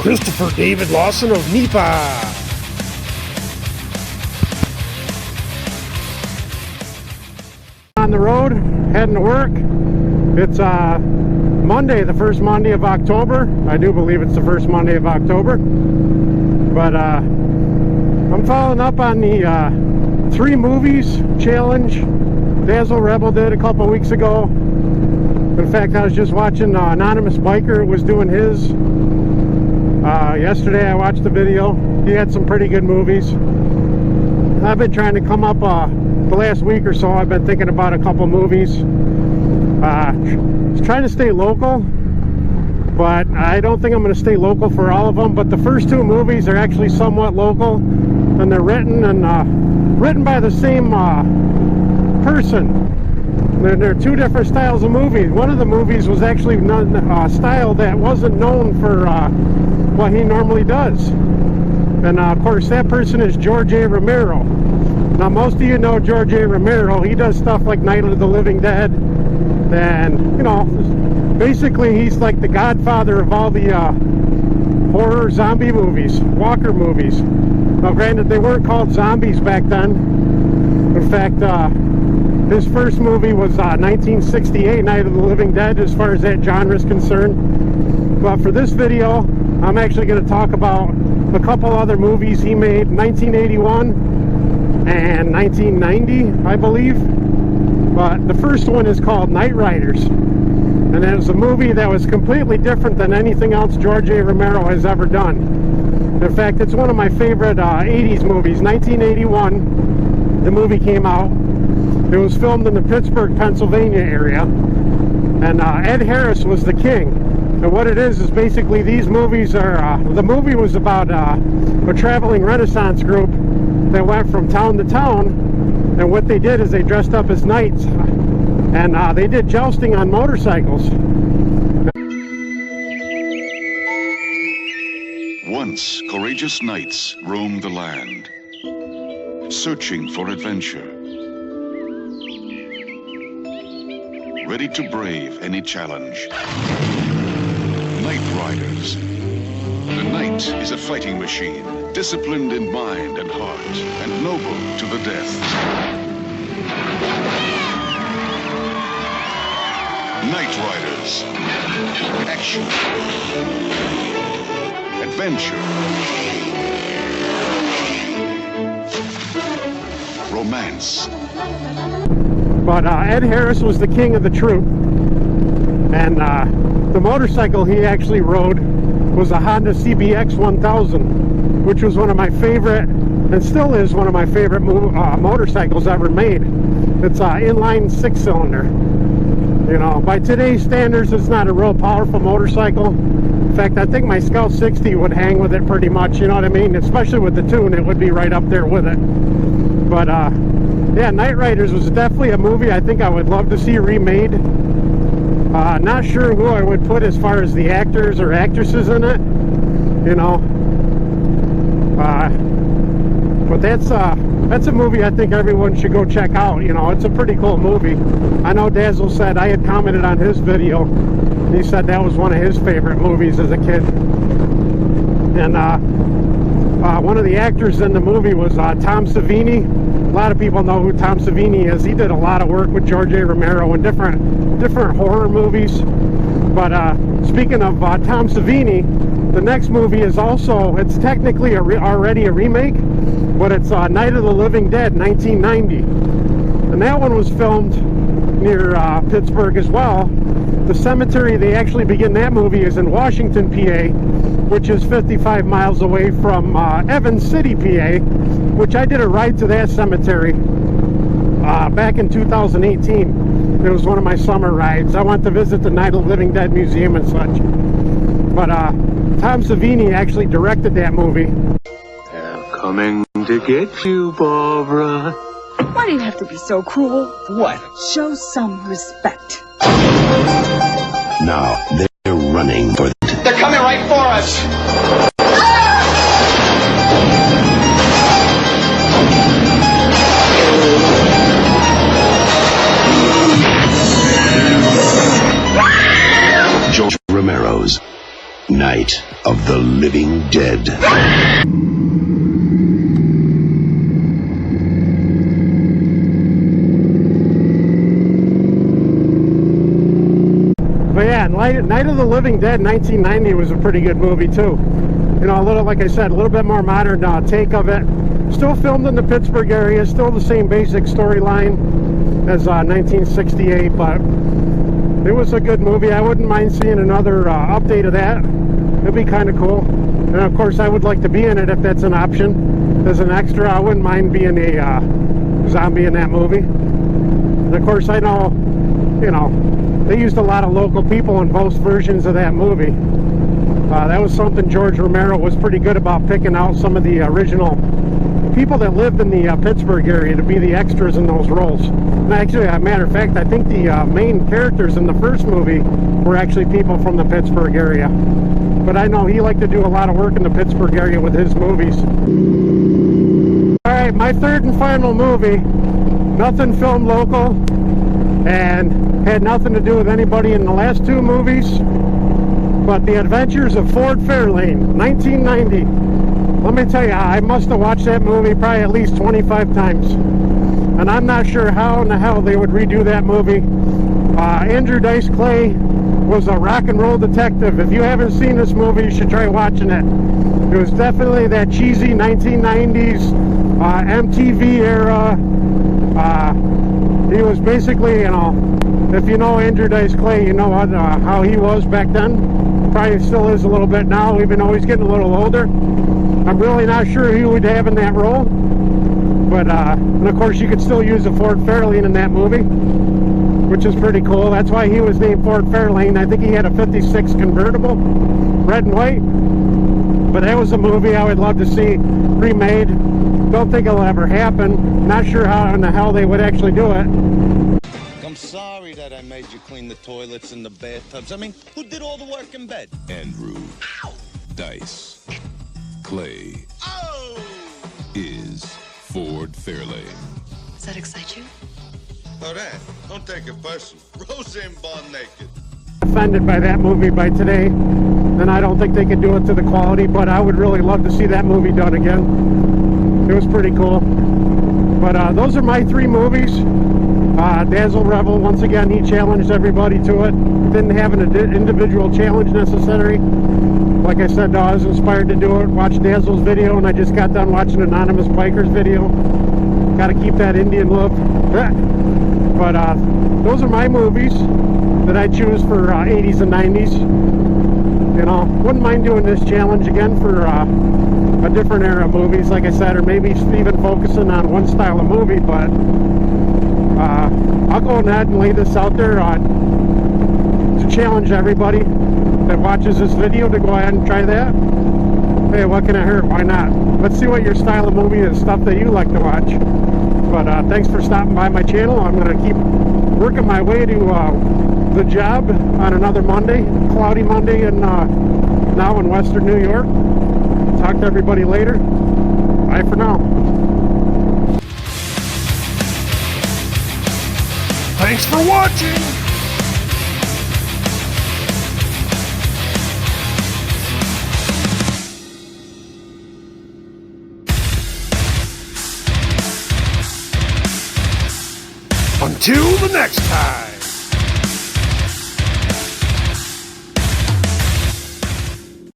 Christopher David Lawson of NEPA. On the road, heading to work. It's Monday, the first Monday of October. I do believe it's the first Monday of October. But I'm following up on the 3 movies challenge Dazzle Rebel did a couple weeks ago. In fact, I was just watching Anonymous Biker was doing his. Yesterday I watched the video. He had some pretty good movies. I've been trying to come up the last week or so. I've been thinking about a couple movies. Trying to stay local, but I don't think I'm going to stay local for all of them. But the first 2 movies are actually somewhat local, and they're written by the same person. There are 2 different styles of movies. One of the movies was actually a style that wasn't known for what he normally does. And of course, that person is George A. Romero. Now, most of you know George A. Romero. He does stuff like Night of the Living Dead. And, you know, basically he's like the godfather of all the horror zombie movies, Walker movies. Now, granted, they weren't called zombies back then. In fact, his first movie was 1968, Night of the Living Dead, as far as that genre is concerned. But for this video, I'm actually going to talk about a couple other movies he made, 1981 and 1990, I believe. But the first one is called Night Riders. And it was a movie that was completely different than anything else George A. Romero has ever done. In fact, it's one of my favorite 80s movies. 1981, the movie came out. It was filmed in the Pittsburgh, Pennsylvania area, and Ed Harris was the king. And what it is basically these movies are, the movie was about a traveling Renaissance group that went from town to town, and what they did is they dressed up as knights, and they did jousting on motorcycles. Once, courageous knights roamed the land, searching for adventure. Ready to brave any challenge. Night Riders. The knight is a fighting machine, disciplined in mind and heart, and noble to the death. Night Riders. Action. Adventure. Romance. But Ed Harris was the king of the troop, and the motorcycle he actually rode was a Honda CBX 1000, which was one of my favorite, and still is one of my favorite motorcycles ever made. It's an inline 6-cylinder. You know, by today's standards, it's not a real powerful motorcycle. In fact, I think my Scout 60 would hang with it pretty much, you know what I mean? Especially with the tune, it would be right up there with it. But yeah, Night Riders was definitely a movie I think I would love to see remade. Not sure who I would put as far as the actors or actresses in it, you know. But that's a movie I think everyone should go check out. You know, it's a pretty cool movie. I know Dazzle said, I had commented on his video, he said that was one of his favorite movies as a kid. And one of the actors in the movie was Tom Savini. A lot of people know who Tom Savini is. He did a lot of work with George A. Romero in different horror movies. But speaking of Tom Savini, the next movie is also, it's technically already a remake, but it's Night of the Living Dead, 1990. And that one was filmed near Pittsburgh as well. The cemetery they actually begin that movie is in Washington, PA, which is 55 miles away from Evans City, PA, which I did a ride to that cemetery back in 2018. It was one of my summer rides. I went to visit the Night of the Living Dead Museum and such. But Tom Savini actually directed that movie. They're coming to get you, Barbara. Why do you have to be so cruel? What? Show some respect. Now they're running for... They're coming right for us! George Romero's Night of the living dead. But yeah, Night of the Living Dead 1990 was a pretty good movie too. You know, a little, like I said, a little bit more modern take of it. Still filmed in the Pittsburgh area, still the same basic storyline as 1968, but it was a good movie. I wouldn't mind seeing another update of that. It'd be kind of cool. And of course, I would like to be in it if that's an option. As an extra, I wouldn't mind being a zombie in that movie. And of course, I know, you know, they used a lot of local people in both versions of that movie. That was something George Romero was pretty good about, picking out some of the original people that lived in the Pittsburgh area to be the extras in those roles. And actually, as a matter of fact, I think the main characters in the first movie were actually people from the Pittsburgh area. But I know he liked to do a lot of work in the Pittsburgh area with his movies. Alright, my third and final movie, nothing filmed local, and had nothing to do with anybody in the last two movies, but The Adventures of Ford Fairlane, 1990. Let me tell you, I must have watched that movie probably at least 25 times. And I'm not sure how in the hell they would redo that movie. Andrew Dice Clay was a rock and roll detective. If you haven't seen this movie, you should try watching it. It was definitely that cheesy 1990s MTV era. He was basically, you know, if you know Andrew Dice Clay, you know how he was back then. Probably still is a little bit now, even though he's getting a little older. I'm really not sure who would have in that role. But, and of course, you could still use a Ford Fairlane in that movie, which is pretty cool. That's why he was named Ford Fairlane. I think he had a 56 convertible, red and white. But that was a movie I would love to see remade. Don't think it'll ever happen. Not sure how in the hell they would actually do it. I'm sorry that I made you clean the toilets and the bathtubs. I mean, who did all the work in bed? Andrew Dice Clay is Ford Fairlane. Does that excite you? Oh, that. Don't take it personal. Roseanne born naked. Offended by that movie by today, and I don't think they could do it to the quality, but I would really love to see that movie done again. It was pretty cool. But those are my three movies. Dazzle Rebel, once again, he challenged everybody to it. Didn't have an individual challenge necessary. Like I said, I was inspired to do it. Watched Dazzle's video, and I just got done watching Anonymous Biker's video. Got to keep that Indian look. But those are my movies that I choose for 80s and 90s. You know, wouldn't mind doing this challenge again for a different era of movies, like I said, or maybe even focusing on one style of movie, but I'll go ahead and lay this out there to challenge everybody that watches this video to go ahead and try that. Hey, what can it hurt? Why not? Let's see what your style of movie is, stuff that you like to watch. But thanks for stopping by my channel. I'm going to keep working my way to the job on another Monday, cloudy Monday, and now in Western New York. Talk to everybody later. Bye for now. Thanks for watching! Until the next time!